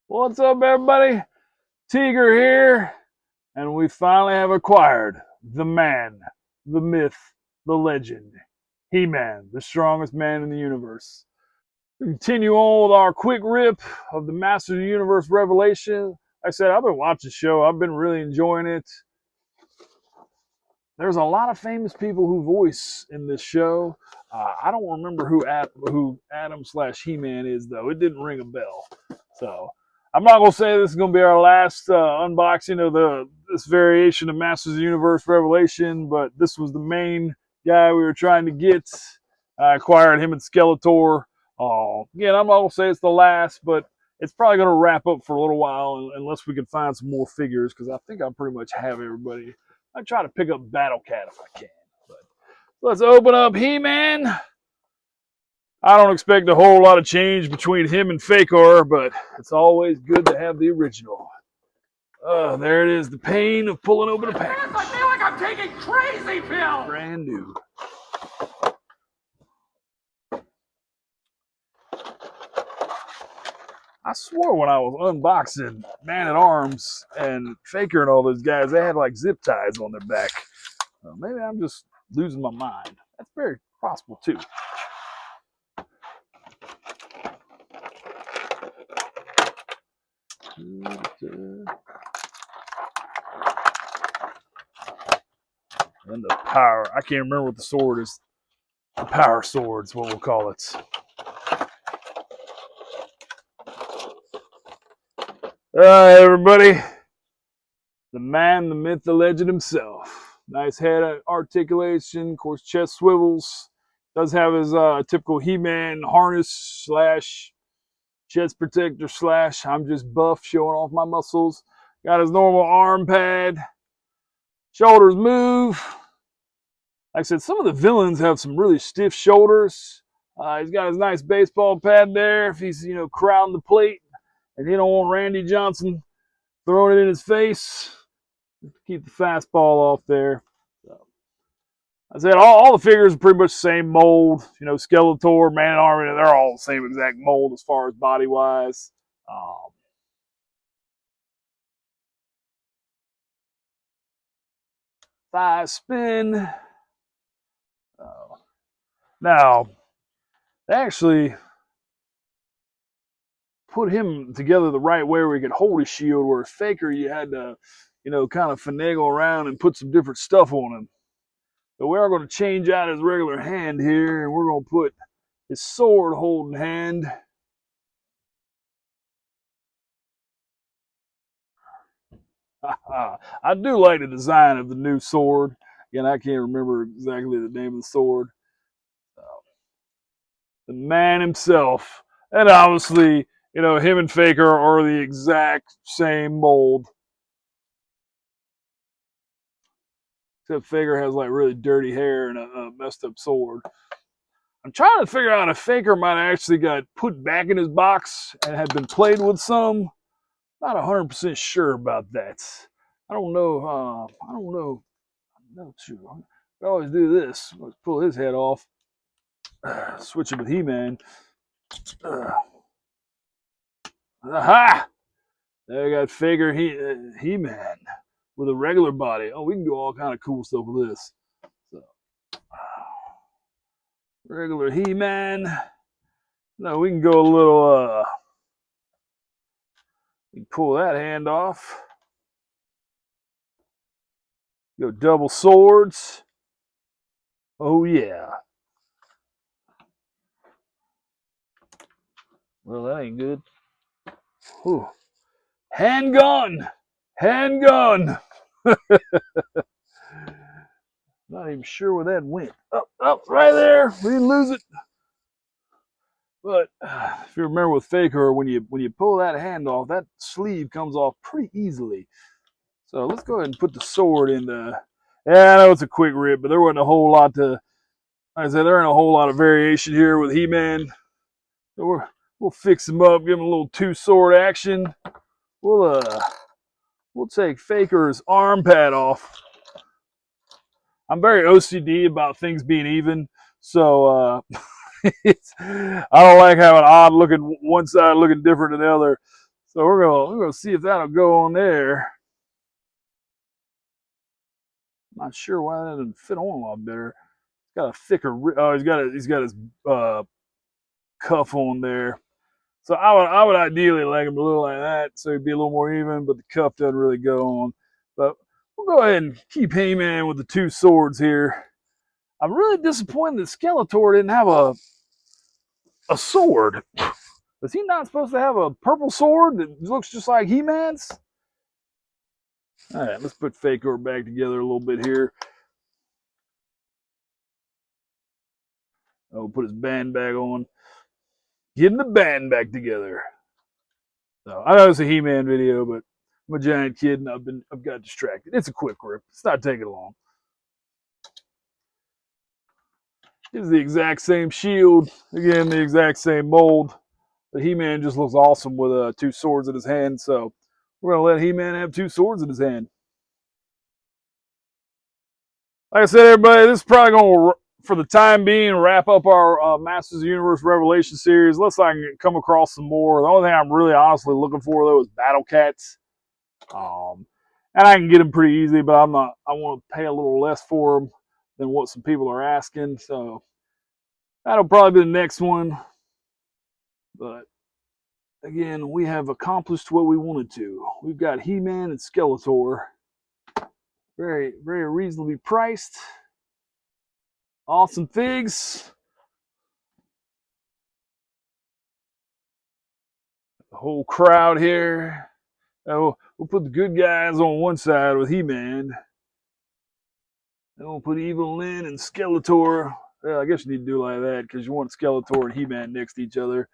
What's up, everybody? Tiger here, and we finally have acquired the man, the myth, the legend, He-Man, the strongest man in the universe. We continue on with our quick rip of the Masters of the Universe Revelation. Like I said, I've been watching the show. I've been really enjoying it. There's a lot of famous people who voice in this show. I don't remember who Adam/He-Man is, though. It didn't ring a bell. So I'm not going to say this is going to be our last unboxing of this variation of Masters of the Universe Revelation, but this was the main guy we were trying to get. I acquired him and Skeletor. Again, I'm not going to say it's the last, but it's probably going to wrap up for a little while unless we can find some more figures, because I think I pretty much have everybody. I try to pick up Battle Cat if I can. But let's open up He-Man. I don't expect a whole lot of change between him and Fakor, but it's always good to have the original. There it is, the pain of pulling open a package. I feel like I'm taking crazy pills. Brand new. I swore when I was unboxing Man-at-Arms and Faker and all those guys, they had like zip ties on their back. Maybe I'm just losing my mind. That's very possible too. And the power, I can't remember what the sword is. The power sword is what we'll call it. Alright, everybody. The man, the myth, the legend himself. Nice head articulation, of course, chest swivels. Does have his typical He-Man harness slash chest protector slash I'm just buff, showing off my muscles. Got his normal arm pad. Shoulders move. Like I said, some of the villains have some really stiff shoulders. He's got his nice baseball pad there if he's, crowding the plate. And he don't want Randy Johnson throwing it in his face. Keep the fastball off there. So, I said all the figures are pretty much the same mold. Skeletor, Man-at-Arms, they're all the same exact mold as far as body-wise. Thigh spin. Now, they actually put him together the right way where he could hold his shield, where Faker you had to, kind of finagle around and put some different stuff on him. But we are going to change out his regular hand here, and we're going to put his sword holding hand. I do like the design of the new sword. Again, I can't remember exactly the name of the sword. The man himself. And obviously, him and Faker are the exact same mold. Except Faker has like really dirty hair and a messed up sword. I'm trying to figure out if Faker might have actually got put back in his box and had been played with some. Not 100% sure about that. I don't know. I'm not sure. I always do this. Let's pull his head off. Switch it with He-Man. Aha! There you got Faker He-Man with a regular body. Oh, we can do all kind of cool stuff with this. So, regular He-Man. No, we can go a little. We can pull that hand off. Go double swords. Oh yeah. Well, that ain't good. Ooh. Handgun! Handgun! Not even sure where that went. Up, right there. We didn't lose it. But if you remember with Faker, when you pull that hand off, that sleeve comes off pretty easily. So let's go ahead and put the sword in the... Yeah, I know it's a quick rip, but there wasn't a whole lot to... Like I said, there ain't a whole lot of variation here with He-Man. So we'll fix him up, give him a little two-sword action. We'll take Faker's arm pad off. I'm very OCD about things being even, so I don't like having odd looking one side looking different than the other. So we're gonna see if that'll go on there. Not sure why that doesn't fit on a lot better. It's got a thicker. Oh, he's got his cuff on there. So I would ideally like him a little like that, so he'd be a little more even. But the cuff doesn't really go on. But we'll go ahead and keep He-Man with the two swords here. I'm really disappointed that Skeletor didn't have a sword. Is he not supposed to have a purple sword that looks just like He-Man's? All right, let's put Fakor back together a little bit here. Oh, put his band bag on. Getting the band back together. So I know it's a He-Man video, but I'm a giant kid and I've got distracted. It's a quick rip. It's not taking long. It's the exact same shield. Again, the exact same mold. But He-Man just looks awesome with two swords in his hand. So we're gonna let He-Man have two swords in his hand. Like I said, everybody, this is probably going to, for the time being, wrap up our Masters of the Universe Revelation series. Unless I can come across some more. The only thing I'm really honestly looking for, though, is Battle Cats. And I can get them pretty easy, but I want to pay a little less for them than what some people are asking. So that'll probably be the next one. But again, we have accomplished what we wanted to. We've got He-Man and Skeletor. Very, very reasonably priced. Awesome figs. The whole crowd here. Oh, we'll put the good guys on one side with He-Man. Then we'll put Evil Lyn and Skeletor. Well, I guess you need to do like that because you want Skeletor and He-Man next to each other.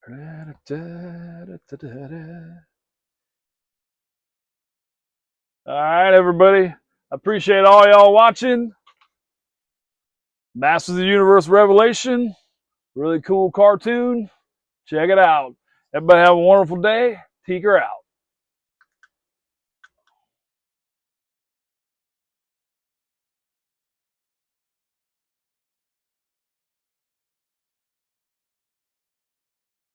All right, everybody. I appreciate all y'all watching. Masters of the Universe Revelation. Really cool cartoon. Check it out. Everybody have a wonderful day. Teeker out.